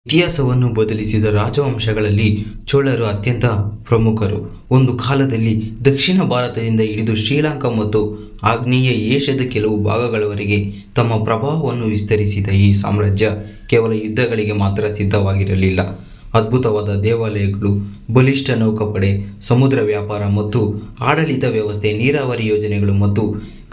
ಇತಿಹಾಸವನ್ನು ಬದಲಿಸಿದ ರಾಜವಂಶಗಳಲ್ಲಿ ಚೋಳರು ಅತ್ಯಂತ ಪ್ರಮುಖರು. ಒಂದು ಕಾಲದಲ್ಲಿ ದಕ್ಷಿಣ ಭಾರತದಿಂದ ಹಿಡಿದು ಶ್ರೀಲಂಕಾ ಮತ್ತು ಆಗ್ನೇಯ ಏಷ್ಯಾದ ಕೆಲವು ಭಾಗಗಳವರೆಗೆ ತಮ್ಮ ಪ್ರಭಾವವನ್ನು ವಿಸ್ತರಿಸಿದ ಈ ಸಾಮ್ರಾಜ್ಯ ಕೇವಲ ಯುದ್ಧಗಳಿಗೆ ಮಾತ್ರ ಸಿದ್ಧವಾಗಿರಲಿಲ್ಲ. ಅದ್ಭುತವಾದ ದೇವಾಲಯಗಳು, ಬಲಿಷ್ಠ ನೌಕಾಪಡೆ, ಸಮುದ್ರ ವ್ಯಾಪಾರ ಮತ್ತು ಆಡಳಿತ ವ್ಯವಸ್ಥೆ, ನೀರಾವರಿ ಯೋಜನೆಗಳು ಮತ್ತು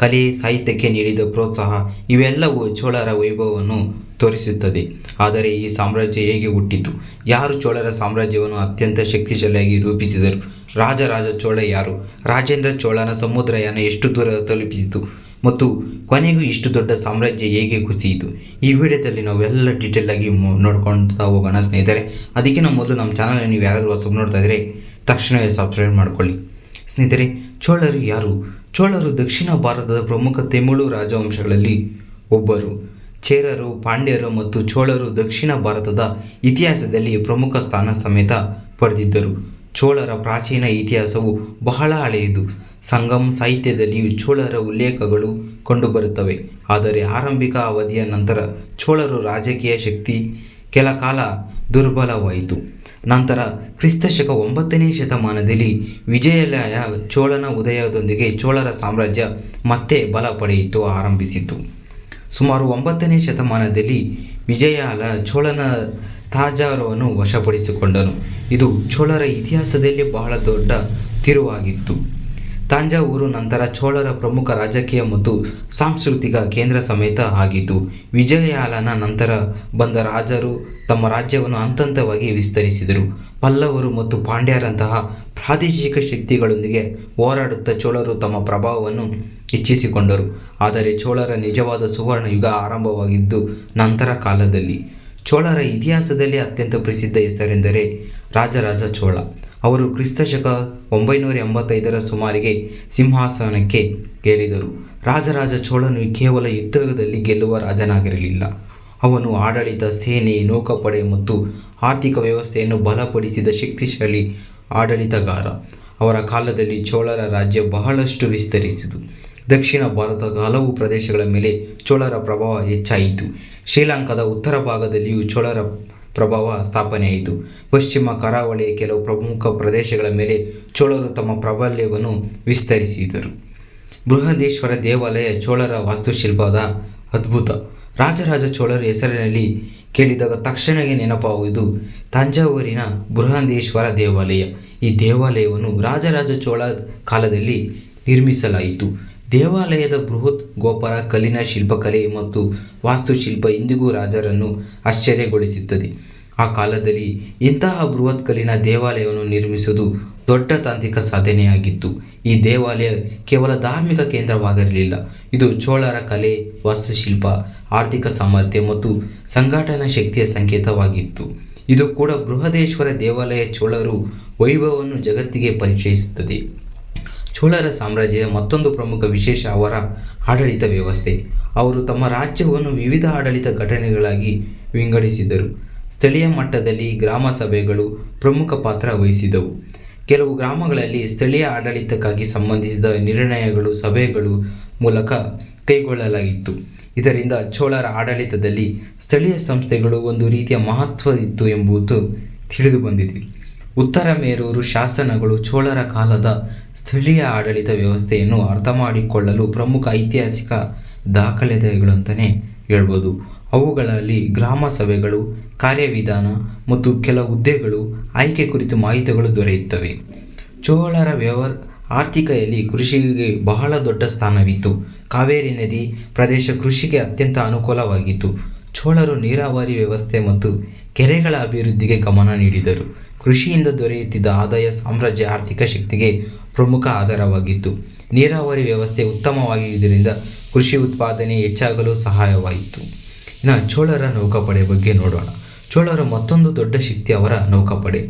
ಕಲೆ ಸಾಹಿತ್ಯಕ್ಕೆ ನೀಡಿದ ಪ್ರೋತ್ಸಾಹ ಇವೆಲ್ಲವೂ ಚೋಳರ ವೈಭವವನ್ನು ತೋರಿಸುತ್ತದೆ. ಆದರೆ ಈ ಸಾಮ್ರಾಜ್ಯ ಹೇಗೆ ಹುಟ್ಟಿತು? ಯಾರು ಚೋಳರ ಸಾಮ್ರಾಜ್ಯವನ್ನು ಅತ್ಯಂತ ಶಕ್ತಿಶಾಲಿಯಾಗಿ ರೂಪಿಸಿದರು? ರಾಜ ಚೋಳ ಯಾರು? ರಾಜೇಂದ್ರ ಚೋಳನ ಸಮುದ್ರಯಾನ ಎಷ್ಟು ದೂರ ತಲುಪಿಸಿತು ಮತ್ತು ಕೊನೆಗೂ ಇಷ್ಟು ದೊಡ್ಡ ಸಾಮ್ರಾಜ್ಯ ಹೇಗೆ ಕುಸಿಯಿತು? ಈ ವಿಡಿಯೋದಲ್ಲಿ ನಾವೆಲ್ಲ ಡೀಟೇಲ್ ಆಗಿ ನೋಡ್ಕೊಳ್ತಾ ಹೋಗೋಣ ಸ್ನೇಹಿತರೆ. ಅದಕ್ಕಿಂತ ಮೊದಲು ನಮ್ಮ ಚಾನಲ್ ನೀವು ಯಾರಾದರೂ ಹೊಸಬ್ ನೋಡ್ತಾ ಇದ್ದರೆ ತಕ್ಷಣವೇ ಸಬ್ಸ್ಕ್ರೈಬ್ ಮಾಡ್ಕೊಳ್ಳಿ. ಸ್ನೇಹಿತರೆ, ಚೋಳರು ಯಾರು? ಚೋಳರು ದಕ್ಷಿಣ ಭಾರತದ ಪ್ರಮುಖ ತಮಿಳು ರಾಜವಂಶಗಳಲ್ಲಿ ಒಬ್ಬರು. ಚೇರರು, ಪಾಂಡ್ಯರು ಮತ್ತು ಚೋಳರು ದಕ್ಷಿಣ ಭಾರತದ ಇತಿಹಾಸದಲ್ಲಿ ಪ್ರಮುಖ ಸ್ಥಾನ ಸಮೇತ ಪಡೆದಿದ್ದರು. ಚೋಳರ ಪ್ರಾಚೀನ ಇತಿಹಾಸವು ಬಹಳ ಹಳೆಯದು. ಸಂಗಮ್ ಸಾಹಿತ್ಯದಲ್ಲಿಯೂ ಚೋಳರ ಉಲ್ಲೇಖಗಳು ಕಂಡುಬರುತ್ತವೆ. ಆದರೆ ಆರಂಭಿಕ ಅವಧಿಯ ನಂತರ ಚೋಳರು ರಾಜಕೀಯ ಶಕ್ತಿ ಕೆಲ ಕಾಲ ದುರ್ಬಲವಾಯಿತು. ನಂತರ ಕ್ರಿಸ್ತಶಕ 9ನೇ ಶತಮಾನದಲ್ಲಿ ವಿಜಯಾಲಯ ಚೋಳನ ಉದಯದೊಂದಿಗೆ ಚೋಳರ ಸಾಮ್ರಾಜ್ಯ ಮತ್ತೆ ಬಲ ಪಡೆಯಿತು ಆರಂಭಿಸಿತು. ಸುಮಾರು 9ನೇ ಶತಮಾನದಲ್ಲಿ ವಿಜಯಾಲಯ ಚೋಳನ ತಾಂಜಾವೂರನ್ನು ವಶಪಡಿಸಿಕೊಂಡನು. ಇದು ಚೋಳರ ಇತಿಹಾಸದಲ್ಲಿ ಬಹಳ ದೊಡ್ಡ ತಿರುವಾಗಿತ್ತು. ತಾಂಜಾವೂರು ನಂತರ ಚೋಳರ ಪ್ರಮುಖ ರಾಜಕೀಯ ಮತ್ತು ಸಾಂಸ್ಕೃತಿಕ ಕೇಂದ್ರ ಸಮೇತ ಆಗಿತ್ತು. ವಿಜಯಾಲಯನ ನಂತರ ಬಂದ ರಾಜರು ತಮ್ಮ ರಾಜ್ಯವನ್ನು ಹಂತವಾಗಿ ವಿಸ್ತರಿಸಿದರು. ಪಲ್ಲವರು ಮತ್ತು ಪಾಂಡ್ಯರಂತಹ ಪ್ರಾದೇಶಿಕ ಶಕ್ತಿಗಳೊಂದಿಗೆ ಹೋರಾಡುತ್ತಾ ಚೋಳರು ತಮ್ಮ ಪ್ರಭಾವವನ್ನು ಹೆಚ್ಚಿಸಿಕೊಂಡರು. ಆದರೆ ಚೋಳರ ನಿಜವಾದ ಸುವರ್ಣ ಯುಗ ಆರಂಭವಾಗಿದ್ದು ನಂತರ ಕಾಲದಲ್ಲಿ. ಚೋಳರ ಇತಿಹಾಸದಲ್ಲಿ ಅತ್ಯಂತ ಪ್ರಸಿದ್ಧ ಹೆಸರೆಂದರೆ ರಾಜರಾಜ ಚೋಳ. ಅವರು ಕ್ರಿಸ್ತಶಕ 985ರ ಸುಮಾರಿಗೆ ಸಿಂಹಾಸನಕ್ಕೆ ಏರಿದರು. ರಾಜರಾಜ ಚೋಳನು ಕೇವಲ ಯುದ್ಧದಲ್ಲಿ ಗೆಲ್ಲುವ ರಾಜನಾಗಿರಲಿಲ್ಲ. ಅವನು ಆಡಳಿತ, ಸೇನೆ, ನೌಕಾಪಡೆ ಮತ್ತು ಆರ್ಥಿಕ ವ್ಯವಸ್ಥೆಯನ್ನು ಬಲಪಡಿಸಿದ ಶಕ್ತಿಶಾಲಿ ಆಡಳಿತಗಾರ. ಅವರ ಕಾಲದಲ್ಲಿ ಚೋಳರ ರಾಜ್ಯ ಬಹಳಷ್ಟು ವಿಸ್ತರಿಸಿತು. ದಕ್ಷಿಣ ಭಾರತದ ಹಲವು ಪ್ರದೇಶಗಳ ಮೇಲೆ ಚೋಳರ ಪ್ರಭಾವ ಹೆಚ್ಚಾಯಿತು. ಶ್ರೀಲಂಕಾದ ಉತ್ತರ ಭಾಗದಲ್ಲಿಯೂ ಚೋಳರ ಪ್ರಭಾವ ಸ್ಥಾಪನೆಯಾಯಿತು. ಪಶ್ಚಿಮ ಕರಾವಳಿಯ ಕೆಲವು ಪ್ರಮುಖ ಪ್ರದೇಶಗಳ ಮೇಲೆ ಚೋಳರು ತಮ್ಮ ಪ್ರಾಬಲ್ಯವನ್ನು ವಿಸ್ತರಿಸಿದರು. ಬೃಹದೀಶ್ವರ ದೇವಾಲಯ ಚೋಳರ ವಾಸ್ತುಶಿಲ್ಪದ ಅದ್ಭುತ. ರಾಜರಾಜ ಚೋಳರ ಹೆಸರಿನಲ್ಲಿ ಕೇಳಿದಾಗ ತಕ್ಷಣವೇ ನೆನಪಾಗುವುದು ತಂಜಾವೂರಿನ ಬೃಹದೀಶ್ವರ ದೇವಾಲಯ. ಈ ದೇವಾಲಯವನ್ನು ರಾಜರಾಜ ಚೋಳ ಕಾಲದಲ್ಲಿ ನಿರ್ಮಿಸಲಾಯಿತು. ದೇವಾಲಯದ ಬೃಹತ್ ಗೋಪುರ, ಕಲ್ಲಿನ ಶಿಲ್ಪಕಲೆ ಮತ್ತು ವಾಸ್ತುಶಿಲ್ಪ ಇಂದಿಗೂ ರಾಜರನ್ನು ಆಶ್ಚರ್ಯಗೊಳಿಸುತ್ತದೆ. ಆ ಕಾಲದಲ್ಲಿ ಇಂತಹ ಬೃಹತ್ ಕಲ್ಲಿನ ದೇವಾಲಯವನ್ನು ನಿರ್ಮಿಸುವುದು ದೊಡ್ಡ ತಾಂತ್ರಿಕ ಸಾಧನೆಯಾಗಿತ್ತು. ಈ ದೇವಾಲಯ ಕೇವಲ ಧಾರ್ಮಿಕ ಕೇಂದ್ರವಾಗಿರಲಿಲ್ಲ. ಇದು ಚೋಳರ ಕಲೆ, ವಾಸ್ತುಶಿಲ್ಪ, ಆರ್ಥಿಕ ಸಾಮರ್ಥ್ಯ ಮತ್ತು ಸಂಘಟನಾ ಶಕ್ತಿಯ ಸಂಕೇತವಾಗಿತ್ತು. ಇದು ಕೂಡ ಬೃಹದೇಶ್ವರ ದೇವಾಲಯ ಚೋಳರು ವೈಭವವನ್ನು ಜಗತ್ತಿಗೆ ಪರಿಚಯಿಸುತ್ತದೆ. ಚೋಳರ ಸಾಮ್ರಾಜ್ಯದ ಮತ್ತೊಂದು ಪ್ರಮುಖ ವಿಶೇಷ ಅವರ ಆಡಳಿತ ವ್ಯವಸ್ಥೆ. ಅವರು ತಮ್ಮ ರಾಜ್ಯವನ್ನು ವಿವಿಧ ಆಡಳಿತ ಘಟನೆಗಳಾಗಿ ವಿಂಗಡಿಸಿದರು. ಸ್ಥಳೀಯ ಮಟ್ಟದಲ್ಲಿ ಗ್ರಾಮ ಸಭೆಗಳು ಪ್ರಮುಖ ಪಾತ್ರ ವಹಿಸಿದವು. ಕೆಲವು ಗ್ರಾಮಗಳಲ್ಲಿ ಸ್ಥಳೀಯ ಆಡಳಿತಕ್ಕಾಗಿ ಸಂಬಂಧಿಸಿದ ನಿರ್ಣಯಗಳು ಸಭೆಗಳು ಮೂಲಕ ಕೈಗೊಳ್ಳಲಾಗಿತ್ತು. ಇದರಿಂದ ಚೋಳರ ಆಡಳಿತದಲ್ಲಿ ಸ್ಥಳೀಯ ಸಂಸ್ಥೆಗಳು ಒಂದು ರೀತಿಯ ಮಹತ್ವ ಇತ್ತು ಎಂಬುದು ತಿಳಿದು ಬಂದಿದೆ. ಉತ್ತರ ಮೇರೂರು ಶಾಸನಗಳು ಚೋಳರ ಕಾಲದ ಸ್ಥಳೀಯ ಆಡಳಿತ ವ್ಯವಸ್ಥೆಯನ್ನು ಅರ್ಥಮಾಡಿಕೊಳ್ಳಲು ಪ್ರಮುಖ ಐತಿಹಾಸಿಕ ದಾಖಲೆಗಳು ಅಂತಲೇ ಹೇಳ್ಬೋದು. ಅವುಗಳಲ್ಲಿ ಗ್ರಾಮ ಸಭೆಗಳು, ಕಾರ್ಯವಿಧಾನ ಮತ್ತು ಕೆಲ ಹುದ್ದೆಗಳು ಆಯ್ಕೆ ಕುರಿತು ಮಾಹಿತಿಗಳು ದೊರೆಯುತ್ತವೆ. ಚೋಳರ ಆರ್ಥಿಕೆಯಲ್ಲಿ ಕೃಷಿಗೆ ಬಹಳ ದೊಡ್ಡ ಸ್ಥಾನವಿತ್ತು. ಕಾವೇರಿ ನದಿ ಪ್ರದೇಶ ಕೃಷಿಗೆ ಅತ್ಯಂತ ಅನುಕೂಲವಾಗಿತ್ತು. ಚೋಳರು ನೀರಾವರಿ ವ್ಯವಸ್ಥೆ ಮತ್ತು ಕೆರೆಗಳ ಅಭಿವೃದ್ಧಿಗೆ ಗಮನ ನೀಡಿದರು. ಕೃಷಿಯಿಂದ ದೊರೆಯುತ್ತಿದ್ದ ಆದಾಯ ಸಾಮ್ರಾಜ್ಯ ಆರ್ಥಿಕ ಶಕ್ತಿಗೆ ಪ್ರಮುಖ ಆಧಾರವಾಗಿತ್ತು. ನೀರಾವರಿ ವ್ಯವಸ್ಥೆ ಉತ್ತಮವಾಗಿರುವುದರಿಂದ ಕೃಷಿ ಉತ್ಪಾದನೆ ಹೆಚ್ಚಾಗಲು ಸಹಾಯವಾಯಿತು. ಇನ್ನು ಚೋಳರ ನೌಕಾಪಡೆ ಬಗ್ಗೆ ನೋಡೋಣ. ಚೋಳರ ಮತ್ತೊಂದು ದೊಡ್ಡ ಶಕ್ತಿ ಅವರ ನೌಕಾಪಡೆ.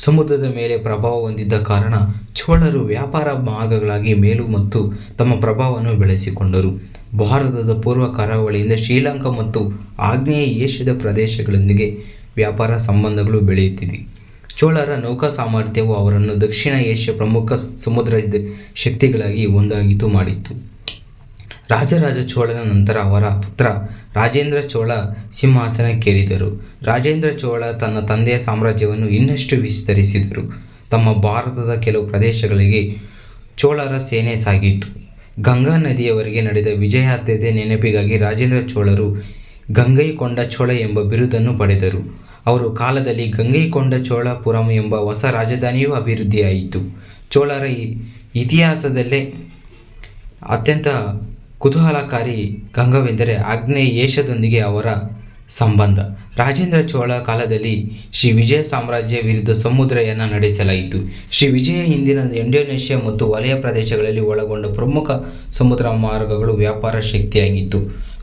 ಸಮುದ್ರದ ಮೇಲೆ ಪ್ರಭಾವ ಹೊಂದಿದ್ದ ಕಾರಣ ಚೋಳರು ವ್ಯಾಪಾರ ಮಾರ್ಗಗಳಾಗಿ ಮೇಲು ಮತ್ತು ತಮ್ಮ ಪ್ರಭಾವವನ್ನು ಬೆಳೆಸಿಕೊಂಡರು. ಭಾರತದ ಪೂರ್ವ ಕರಾವಳಿಯಿಂದ ಶ್ರೀಲಂಕಾ ಮತ್ತು ಆಗ್ನೇಯ ಏಷ್ಯಾದ ಪ್ರದೇಶಗಳೊಂದಿಗೆ ವ್ಯಾಪಾರ ಸಂಬಂಧಗಳು ಬೆಳೆಯುತ್ತಿದೆ. ಚೋಳರ ನೌಕಾ ಸಾಮರ್ಥ್ಯವು ಅವರನ್ನು ದಕ್ಷಿಣ ಏಷ್ಯಾ ಪ್ರಮುಖ ಸಮುದ್ರ ಶಕ್ತಿಗಳಾಗಿ ಒಂದಾಗಿತು ಮಾಡಿತ್ತು. ರಾಜರಾಜ ಚೋಳನ ನಂತರ ಅವರ ಪುತ್ರ ರಾಜೇಂದ್ರ ಚೋಳ ಸಿಂಹಾಸನಕ್ಕೇರಿದರು. ರಾಜೇಂದ್ರ ಚೋಳ ತನ್ನ ತಂದೆಯ ಸಾಮ್ರಾಜ್ಯವನ್ನು ಇನ್ನಷ್ಟು ವಿಸ್ತರಿಸಿದರು. ತಮ್ಮ ಭಾರತದ ಕೆಲವು ಪ್ರದೇಶಗಳಿಗೆ ಚೋಳರ ಸೇನೆ ಸಾಗಿತು. ಗಂಗಾ ನದಿಯವರೆಗೆ ನಡೆದ ವಿಜಯಾದ್ಯತೆ ನೆನಪಿಗಾಗಿ ರಾಜೇಂದ್ರ ಚೋಳರು ಗಂಗೈಕೊಂಡ ಚೋಳ ಎಂಬ ಬಿರುದನ್ನು ಪಡೆದರು. ಅವರ ಕಾಲದಲ್ಲಿ ಗಂಗೈಕೊಂಡ ಚೋಳಪುರಂ ಎಂಬ ಹೊಸ ರಾಜಧಾನಿಯೂ ಅಭಿವೃದ್ಧಿಯಾಯಿತು. ಚೋಳರ ಇತಿಹಾಸದಲ್ಲೇ ಅತ್ಯಂತ ಕುತೂಹಲಕಾರಿ ಗಂಗವೆಂದರೆ ಆಗ್ನೇಯ ಏಷ್ಯಾದೊಂದಿಗೆ ಅವರ ಸಂಬಂಧ. ರಾಜೇಂದ್ರ ಚೋಳ ಕಾಲದಲ್ಲಿ ಶ್ರೀ ವಿಜಯ ಸಾಮ್ರಾಜ್ಯ ವಿರುದ್ಧ ಸಮುದ್ರಯಾನ ನಡೆಸಲಾಯಿತು. ಶ್ರೀ ವಿಜಯ ಇಂದಿನ ಇಂಡೋನೇಷ್ಯಾ ಮತ್ತು ವಲಯ ಪ್ರದೇಶಗಳಲ್ಲಿ ಒಳಗೊಂಡ ಪ್ರಮುಖ ಸಮುದ್ರ ಮಾರ್ಗಗಳು ವ್ಯಾಪಾರ ಶಕ್ತಿಯಾಗಿತ್ತು.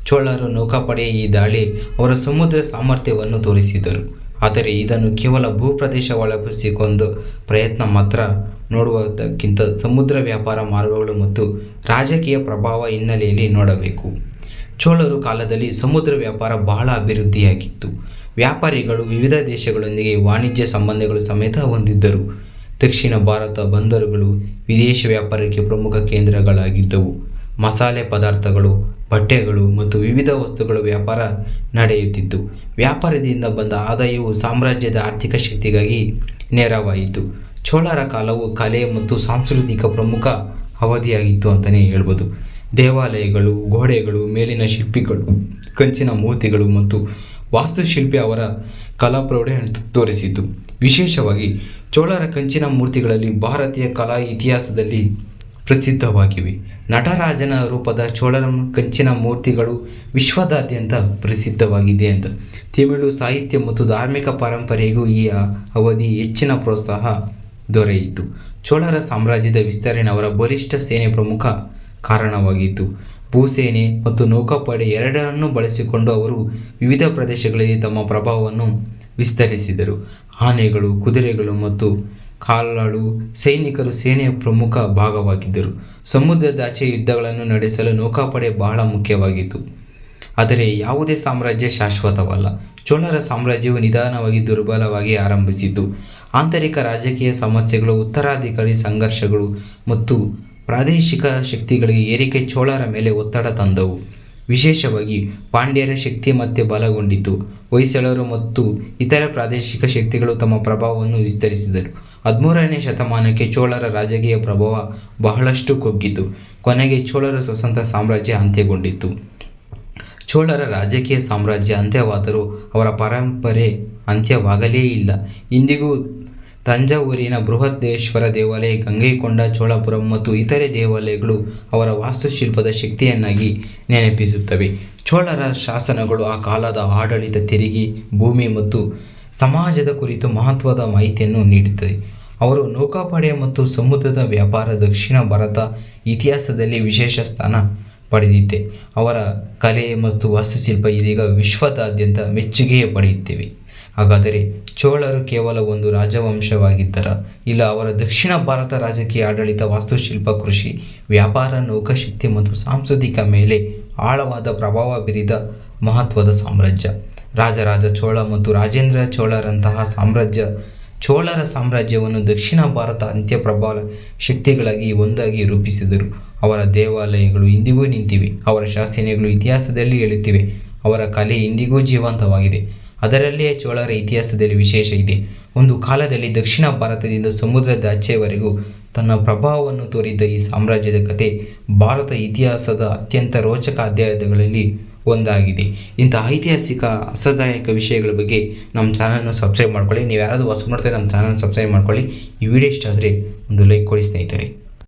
ಚೋಳರು ನೌಕಾಪಡೆಯ ಈ ದಾಳಿ ಅವರ ಸಮುದ್ರ ಸಾಮರ್ಥ್ಯವನ್ನು ತೋರಿಸಿದರು. ಆದರೆ ಇದನ್ನು ಕೇವಲ ಭೂಪ್ರದೇಶ ಒಳಪಡಿಸಿಕೊಂಡ ಪ್ರಯತ್ನ ಮಾತ್ರ ನೋಡುವುದಕ್ಕಿಂತ ಸಮುದ್ರ ವ್ಯಾಪಾರ ಮಾರ್ಗಗಳು ಮತ್ತು ರಾಜಕೀಯ ಪ್ರಭಾವ ಹಿನ್ನೆಲೆಯಲ್ಲಿ ನೋಡಬೇಕು. ಚೋಳರು ಕಾಲದಲ್ಲಿ ಸಮುದ್ರ ವ್ಯಾಪಾರ ಬಹಳ ಅಭಿವೃದ್ಧಿಯಾಗಿತ್ತು. ವ್ಯಾಪಾರಿಗಳು ವಿವಿಧ ದೇಶಗಳೊಂದಿಗೆ ವಾಣಿಜ್ಯ ಸಂಬಂಧಗಳು ಸಮೇತ ಹೊಂದಿದ್ದರು. ದಕ್ಷಿಣ ಭಾರತ ಬಂದರುಗಳು ವಿದೇಶ ವ್ಯಾಪಾರಕ್ಕೆ ಪ್ರಮುಖ ಕೇಂದ್ರಗಳಾಗಿದ್ದವು. ಮಸಾಲೆ ಪದಾರ್ಥಗಳು, ಬಟ್ಟೆಗಳು ಮತ್ತು ವಿವಿಧ ವಸ್ತುಗಳ ವ್ಯಾಪಾರ ನಡೆಯುತ್ತಿತ್ತು. ವ್ಯಾಪಾರದಿಂದ ಬಂದ ಆದಾಯವು ಸಾಮ್ರಾಜ್ಯದ ಆರ್ಥಿಕ ಶಕ್ತಿಗಾಗಿ ನೆರವಾಯಿತು. ಚೋಳರ ಕಾಲವು ಕಲೆ ಮತ್ತು ಸಾಂಸ್ಕೃತಿಕ ಪ್ರಮುಖ ಅವಧಿಯಾಗಿತ್ತು ಅಂತಲೇ ಹೇಳ್ಬೋದು. ದೇವಾಲಯಗಳು, ಗೋಡೆಗಳು, ಮೇಲಿನ ಶಿಲ್ಪಿಗಳು, ಕಂಚಿನ ಮೂರ್ತಿಗಳು ಮತ್ತು ವಾಸ್ತುಶಿಲ್ಪಿ ಅವರ ಕಲಾಪ್ರೌಢಿಯನ್ನು ತೋರಿಸಿತು. ವಿಶೇಷವಾಗಿ ಚೋಳರ ಕಂಚಿನ ಮೂರ್ತಿಗಳಲ್ಲಿ ಭಾರತೀಯ ಕಲಾ ಇತಿಹಾಸದಲ್ಲಿ ಪ್ರಸಿದ್ಧವಾಗಿವೆ. ನಟರಾಜನ ರೂಪದ ಚೋಳರ ಕಂಚಿನ ಮೂರ್ತಿಗಳು ವಿಶ್ವದಾದ್ಯಂತ ಪ್ರಸಿದ್ಧವಾಗಿದೆ ಅಂತ. ತಮಿಳು ಸಾಹಿತ್ಯ ಮತ್ತು ಧಾರ್ಮಿಕ ಪರಂಪರೆಗೂ ಈ ಅವಧಿ ಹೆಚ್ಚಿನ ಪ್ರೋತ್ಸಾಹ ದೊರೆಯಿತು. ಚೋಳರ ಸಾಮ್ರಾಜ್ಯದ ವಿಸ್ತರಣೆ ಅವರ ಬಲಿಷ್ಠ ಸೇನೆ ಪ್ರಮುಖ ಕಾರಣವಾಗಿತ್ತು. ಭೂಸೇನೆ ಮತ್ತು ನೌಕಾಪಡೆ ಎರಡನ್ನೂ ಬಳಸಿಕೊಂಡು ಅವರು ವಿವಿಧ ಪ್ರದೇಶಗಳಲ್ಲಿ ತಮ್ಮ ಪ್ರಭಾವವನ್ನು ವಿಸ್ತರಿಸಿದರು. ಆನೆಗಳು, ಕುದುರೆಗಳು ಮತ್ತು ಕಾಲಾಳು ಸೈನಿಕರು ಸೇನೆಯ ಪ್ರಮುಖ ಭಾಗವಾಗಿದ್ದರು. ಸಮುದ್ರದಾಚೆ ಯುದ್ಧಗಳನ್ನು ನಡೆಸಲು ನೌಕಾಪಡೆ ಬಹಳ ಮುಖ್ಯವಾಗಿತ್ತು. ಆದರೆ ಯಾವುದೇ ಸಾಮ್ರಾಜ್ಯ ಶಾಶ್ವತವಲ್ಲ. ಚೋಳರ ಸಾಮ್ರಾಜ್ಯವು ನಿಧಾನವಾಗಿ ದುರ್ಬಲವಾಗಿ ಆರಂಭಿಸಿತು. ಆಂತರಿಕ ರಾಜಕೀಯ ಸಮಸ್ಯೆಗಳು, ಉತ್ತರಾಧಿಕಾರಿ ಸಂಘರ್ಷಗಳು ಮತ್ತು ಪ್ರಾದೇಶಿಕ ಶಕ್ತಿಗಳಿಗೆ ಏರಿಕೆ ಚೋಳರ ಮೇಲೆ ಒತ್ತಡ ತಂದವು. ವಿಶೇಷವಾಗಿ ಪಾಂಡ್ಯರ ಶಕ್ತಿ ಮತ್ತೆ ಬಲಗೊಂಡಿತು. ಹೊಯ್ಸಳರು ಮತ್ತು ಇತರ ಪ್ರಾದೇಶಿಕ ಶಕ್ತಿಗಳು ತಮ್ಮ ಪ್ರಭಾವವನ್ನು ವಿಸ್ತರಿಸಿದರು. 13ನೇ ಶತಮಾನಕ್ಕೆ ಚೋಳರ ರಾಜಕೀಯ ಪ್ರಭಾವ ಬಹಳಷ್ಟು ಕುಗ್ಗಿತು. ಕೊನೆಗೆ ಚೋಳರ ಸ್ವತಂತ್ರ ಸಾಮ್ರಾಜ್ಯ ಅಂತ್ಯಗೊಂಡಿತು. ಚೋಳರ ರಾಜಕೀಯ ಸಾಮ್ರಾಜ್ಯ ಅಂತ್ಯವಾದರೂ ಅವರ ಪರಂಪರೆ ಅಂತ್ಯವಾಗಲೇ ಇಲ್ಲ. ಇಂದಿಗೂ ತಂಜಾವೂರಿನ ಬೃಹದೇಶ್ವರ ದೇವಾಲಯ, ಗಂಗೈಕೊಂಡ ಚೋಳಪುರಂ ಮತ್ತು ಇತರೆ ದೇವಾಲಯಗಳು ಅವರ ವಾಸ್ತುಶಿಲ್ಪದ ಶಕ್ತಿಯನ್ನಾಗಿ ನೆನಪಿಸುತ್ತವೆ. ಚೋಳರ ಶಾಸನಗಳು ಆ ಕಾಲದ ಆಡಳಿತ, ತೆರಿಗೆ, ಭೂಮಿ ಮತ್ತು ಸಮಾಜದ ಕುರಿತು ಮಹತ್ವದ ಮಾಹಿತಿಯನ್ನು ನೀಡುತ್ತದೆ. ಅವರು ನೌಕಾಪಡೆ ಮತ್ತು ಸಮುದ್ರದ ವ್ಯಾಪಾರ ದಕ್ಷಿಣ ಭಾರತ ಇತಿಹಾಸದಲ್ಲಿ ವಿಶೇಷ ಸ್ಥಾನ ಪಡೆದಿದೆ. ಅವರ ಕಲೆ ಮತ್ತು ವಾಸ್ತುಶಿಲ್ಪ ಇದೀಗ ವಿಶ್ವದಾದ್ಯಂತ ಮೆಚ್ಚುಗೆಯ ಪಡೆಯುತ್ತಿವೆ. ಹಾಗಾದರೆ ಚೋಳರು ಕೇವಲ ಒಂದು ರಾಜವಂಶವಾಗಿದ್ದರಾ? ಇಲ್ಲ, ಅವರ ದಕ್ಷಿಣ ಭಾರತ ರಾಜಕೀಯ, ಆಡಳಿತ, ವಾಸ್ತುಶಿಲ್ಪ, ಕೃಷಿ, ವ್ಯಾಪಾರ, ನೌಕಾಶಕ್ತಿ ಮತ್ತು ಸಾಂಸ್ಕೃತಿಕ ಮೇಲೆ ಆಳವಾದ ಪ್ರಭಾವ ಬೀರಿದ ಮಹತ್ವದ ಸಾಮ್ರಾಜ್ಯ. ರಾಜರಾಜ ಚೋಳ ಮತ್ತು ರಾಜೇಂದ್ರ ಚೋಳರಂತಹ ಚೋಳರ ಸಾಮ್ರಾಜ್ಯವನ್ನು ದಕ್ಷಿಣ ಭಾರತ ಪ್ರಬಲ ಶಕ್ತಿಗಳಾಗಿ ಒಂದಾಗಿ ರೂಪಿಸಿದರು. ಅವರ ದೇವಾಲಯಗಳು ಇಂದಿಗೂ ನಿಂತಿವೆ. ಅವರ ಶಾಸನಗಳು ಇತಿಹಾಸದಲ್ಲಿ ಹೇಳುತ್ತಿವೆ. ಅವರ ಕಲೆ ಇಂದಿಗೂ ಜೀವಂತವಾಗಿದೆ. ಅದರಲ್ಲಿಯೇ ಚೋಳರ ಇತಿಹಾಸದಲ್ಲಿ ವಿಶೇಷ ಇದೆ. ಒಂದು ಕಾಲದಲ್ಲಿ ದಕ್ಷಿಣ ಭಾರತದಿಂದ ಸಮುದ್ರದಾಚೆಯವರೆಗೂ ತನ್ನ ಪ್ರಭಾವವನ್ನು ತೋರಿದ್ದ ಈ ಸಾಮ್ರಾಜ್ಯದ ಕಥೆ ಭಾರತ ಇತಿಹಾಸದ ಅತ್ಯಂತ ರೋಚಕ ಅಧ್ಯಾಯಗಳಲ್ಲಿ ಒಂದಾಗಿದೆ. ಇಂಥ ಐತಿಹಾಸಿಕ ಅಸಾಧಾಯಕ ವಿಷಯಗಳ ಬಗ್ಗೆ ನಮ್ಮ ಚಾನಲ್ನ ಸಬ್ಸ್ಕ್ರೈಬ್ ಮಾಡ್ಕೊಳ್ಳಿ. ನೀವು ಯಾರಾದರೂ ಹೊಸ ನೋಡ್ತಾರೆ ನಮ್ಮ ಚಾನಲ್ ಸಬ್ಸ್ಕ್ರೈಬ್ ಮಾಡ್ಕೊಳ್ಳಿ. ಈ ವಿಡಿಯೋ ಇಷ್ಟ ಆದರೆ ಒಂದು ಲೈಕ್ ಕೊಡಿ ಸ್ನೇಹಿತರೆ.